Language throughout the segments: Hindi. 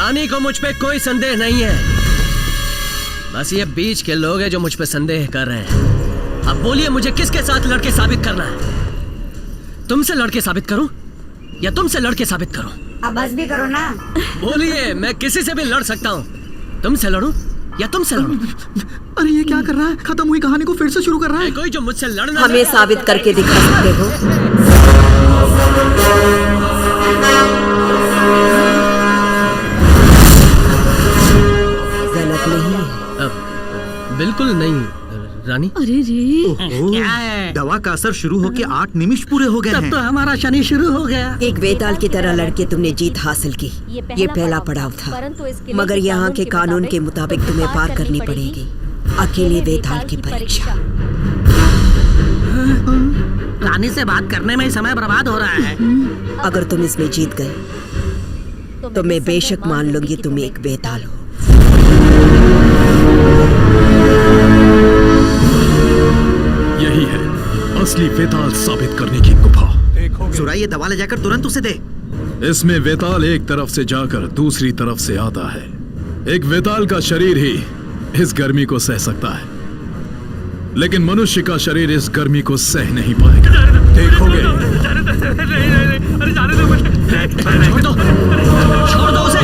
रानी को मुझ पे कोई संदेह नहीं है, बस ये बीच के लोग हैं जो मुझ पे संदेह कर रहे हैं। अब बोलिए मुझे किसके साथ लड़के साबित करना है? तुमसे लड़के साबित करूं या तुमसे लड़के साबित करूं? अब बस भी करो ना। बोलिए, मैं किसी से भी लड़ सकता हूं। तुमसे लड़ूं या तुमसे लड़ूं? अरे ये क्या कर रहा है? खत्म हुई कहानी को फिर से शुरू कर रहा है। कोई जो मुझसे लड़ना हमें साबित करके दिखा सकते हो? गलत नहीं है। बिल्कुल नहीं रानी। अरे रे क्या है? दवा का असर शुरू होके 8 निमिष पूरे हो गए हैं। तो हमारा शनि शुरू हो गया। एक वेताल की तरह लड़के तुमने जीत हासिल की। ये पहला पड़ाव था, मगर यहाँ के कानून के मुताबिक तुम्हें पार करनी पड़ेगी अकेले वेताल की परीक्षा। रानी से बात करने में ही समय बर्बाद हो रहा है। अगर तुम इसमें जीत गए तो मैं बेशक मान लूंगी तुम एक वेताल हो। यही है असली वेताल साबित करने की गुफा। सुरा, ये दवा ले जाकर तुरंत उसे दे। इसमें वेताल एक तरफ से जाकर दूसरी तरफ से आता है। एक वेताल का शरीर ही इस गर्मी को सह सकता है, लेकिन मनुष्य का शरीर इस गर्मी को सह नहीं पाएगा। देखोगे। छोड़ दो उसे।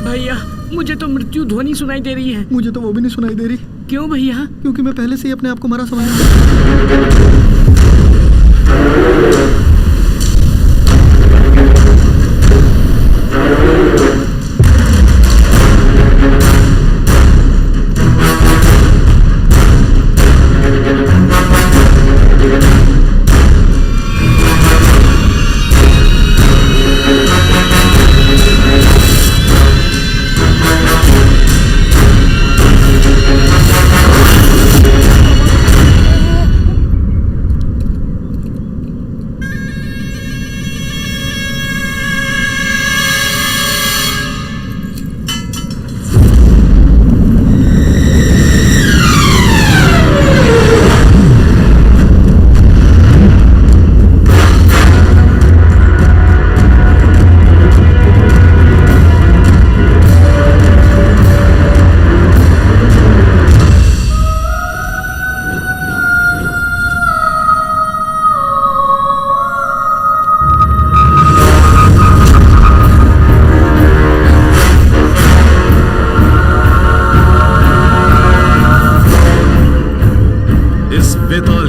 भैया, मुझे तो मृत्यु ध्वनि सुनाई दे रही है। मुझे तो वो भी नहीं सुनाई दे रही। क्यों भैया? क्योंकि मैं पहले से ही अपने आप को मरा समझता।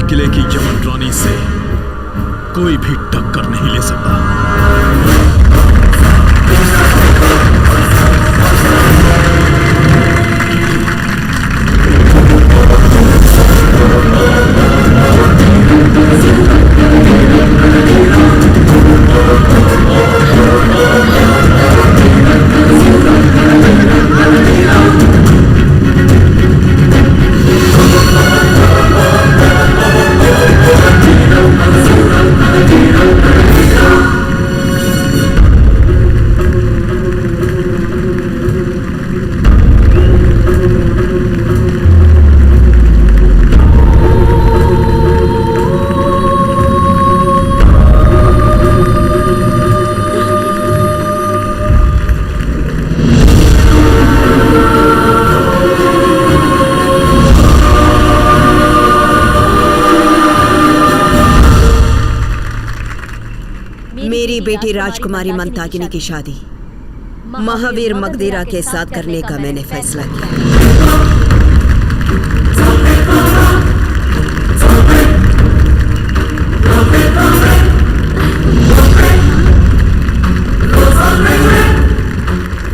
किले की यमन रानी से कोई भी टक्कर नहीं ले सकता। मेरी बेटी राजकुमारी मंताकिनी की शादी महावीर मगधीरा के साथ करने का मैंने फैसला किया।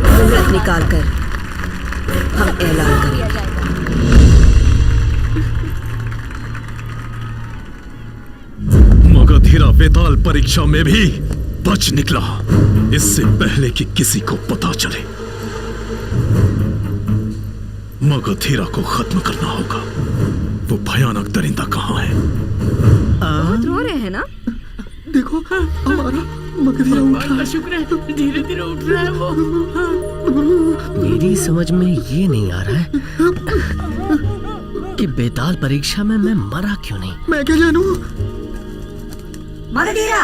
मुहूर्त निकालकर हम ऐलान करेंगे। मगधीरा वेताल परीक्षा में भी बच निकला, इससे पहले कि किसी को पता चले। मगधीरा को खत्म करना होगा। वो भयानक दरिंदा कहाँ है? बहुत रो रहे हैं ना? देखो, हमारा भगवान का शुक्र है, धीरे धीरे उठ रहा है वो। मेरी समझ में ये नहीं आ रहा है कि बेताल परीक्षा में मैं मरा क्यों नहीं। मैं क्या जानूं? मगधीरा,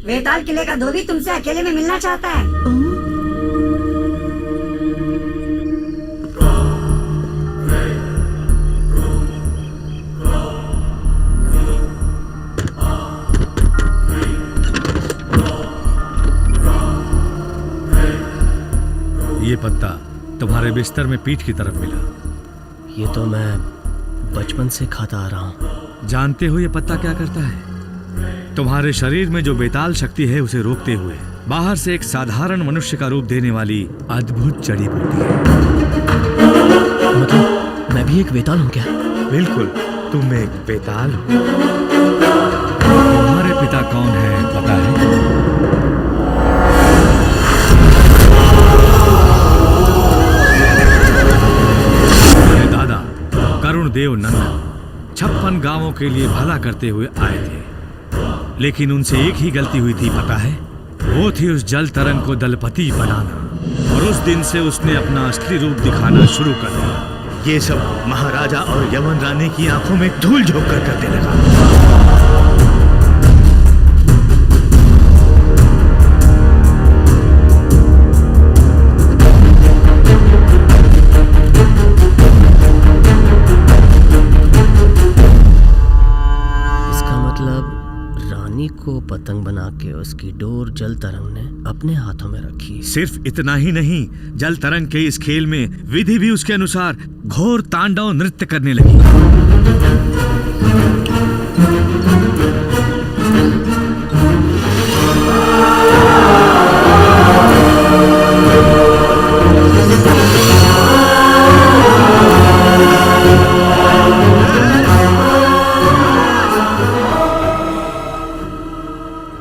वेताल किले का धोबी तुमसे अकेले में मिलना चाहता है। ये पत्ता तुम्हारे बिस्तर में पीठ की तरफ मिला। ये तो मैं बचपन से खाता आ रहा हूँ। जानते हो ये पत्ता क्या करता है? तुम्हारे शरीर में जो बेताल शक्ति है उसे रोकते हुए बाहर से एक साधारण मनुष्य का रूप देने वाली अद्भुत जड़ी बूटी है। मतलब मैं भी एक बेताल हूँ क्या? बिल्कुल, तुम एक बेताल हो। तुम्हारे पिता कौन है पता है? करुण देव नंदन 56 गांवों के लिए भला करते हुए आए थे, लेकिन उनसे एक ही गलती हुई थी पता है? वो थी उस जल तरंग को दलपति बनाना, और उस दिन से उसने अपना असली रूप दिखाना शुरू कर दिया। ये सब महाराजा और यमन रानी की आंखों में धूल झोंक कर करने लगा। को पतंग बना के उसकी डोर जल तरंग ने अपने हाथों में रखी। सिर्फ इतना ही नहीं, जल तरंग के इस खेल में विधि भी उसके अनुसार घोर तांडव नृत्य करने लगी।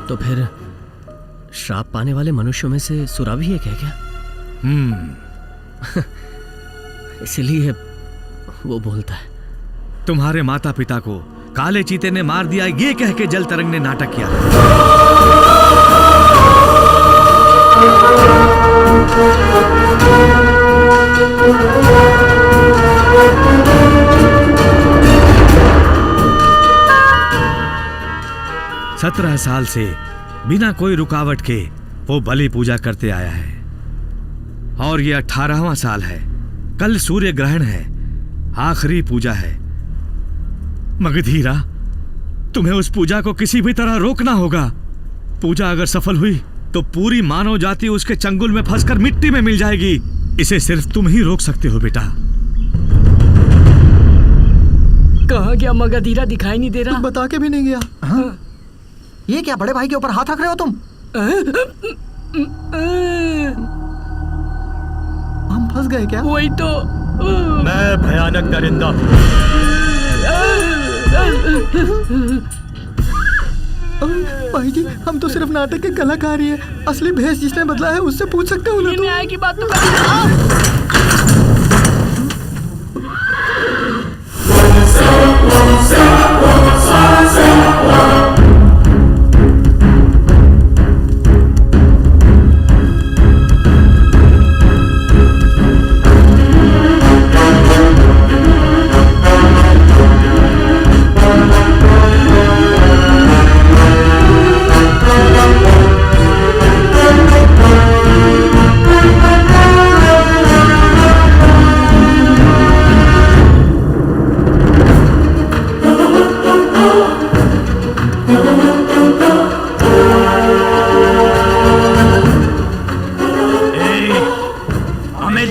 तो फिर श्राप पाने वाले मनुष्यों में से सुरा भी एक है क्या? इसलिए वो बोलता है। तुम्हारे माता पिता को काले चीते ने मार दिया ये कह के जल तरंग ने नाटक किया। 17 साल से बिना कोई रुकावट के वो बलि पूजा करते आया है, और ये 18वां साल है। कल सूर्य ग्रहण है, आखिरी पूजा है। मगधीरा, तुम्हें उस पूजा को किसी भी तरह रोकना होगा। पूजा अगर सफल हुई तो पूरी मानव जाति उसके चंगुल में फंसकर मिट्टी में मिल जाएगी। इसे सिर्फ तुम ही रोक सकते हो बेटा। कहाँ गया मगधीरा? दिखाई नहीं दे रहा। बता के भी नहीं गया। हाँ? ये क्या बड़े भाई के ऊपर हाथ रख रहे हो तुम? हम फंस गए क्या? वही तो। मैं भयानक दरिंदा हूँ। भाई जी, हम तो सिर्फ नाटक के कलाकार ही हैं। असली भेष जिसने बदला है उससे पूछ सकते हो ना? न्याय की बात तो कर।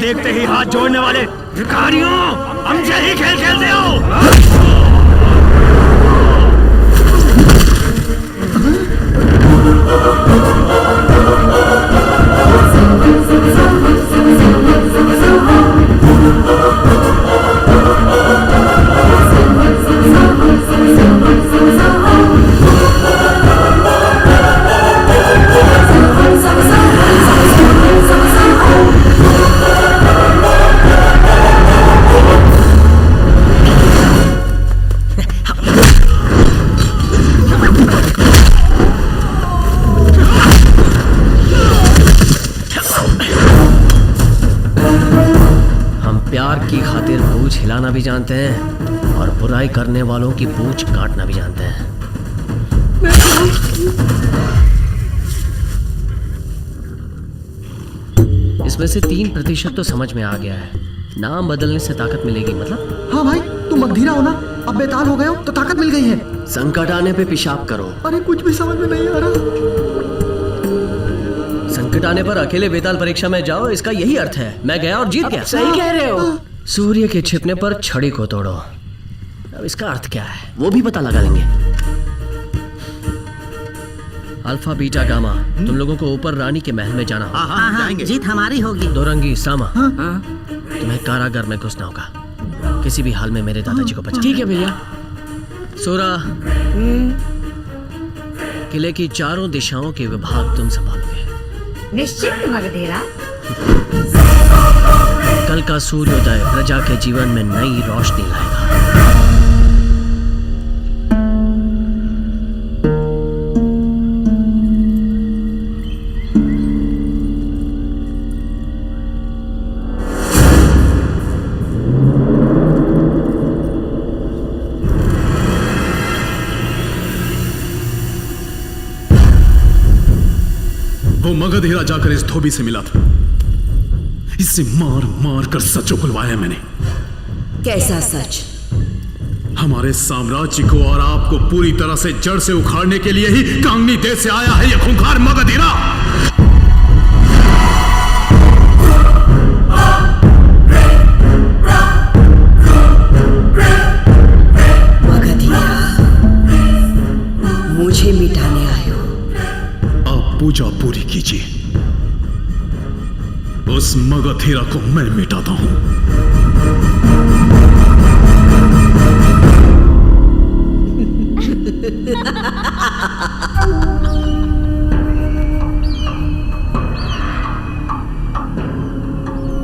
देखते ही हाथ जोड़ने वाले भिखारियों, हमसे ही खेल खेलते हो। करना भी जानते हैं और बुराई करने वालों की पूंछ काटना भी जानते हैं। इसमें से 3% तो समझ में आ गया है। नाम बदलने से ताकत मिलेगी मतलब? हाँ भाई, तुम मगधीरा हो ना, अब बेताल हो गए हो तो ताकत मिल गई है। संकट आने पे पेशाब करो। अरे कुछ भी समझ में नहीं आ रहा। संकट आने पर अकेले बेताल परीक्षा में जाओ, इसका यही अर्थ है। मैं गया और जीत गया। सही कह रहे हो। सूर्य के छिपने पर छड़ी को तोड़ो। अब इसका अर्थ क्या है वो भी पता लगा लेंगे। अल्फा बीटा गामा, तुम लोगों को ऊपर रानी के महल में जाना होगा। हाँ, जाएंगे। जीत हमारी होगी। दोरंगी सामा, तुम्हें कारागार में घुसना होगा। किसी भी हाल में मेरे दादाजी को बचाना। ठीक है भैया। सूरा, किले की चारों दिशाओं के विभाग तुम संभालोगे। निश्चित मगधीरा। कल का सूर्योदय प्रजा के जीवन में नई रोशनी लाएगा। वो मगधीरा जाकर इस धोबी से मिला था। इससे मार मार कर सच उगलवाया मैंने। कैसा सच? हमारे साम्राज्य को और आपको पूरी तरह से जड़ से उखाड़ने के लिए ही कांगनी देश से आया है यह खूंखार मगधीरा। मगधीरा, मुझे मिटाने आए हो। आप पूजा पूरी कीजिए, उस मगधीरा को मैं मिटाता हूं।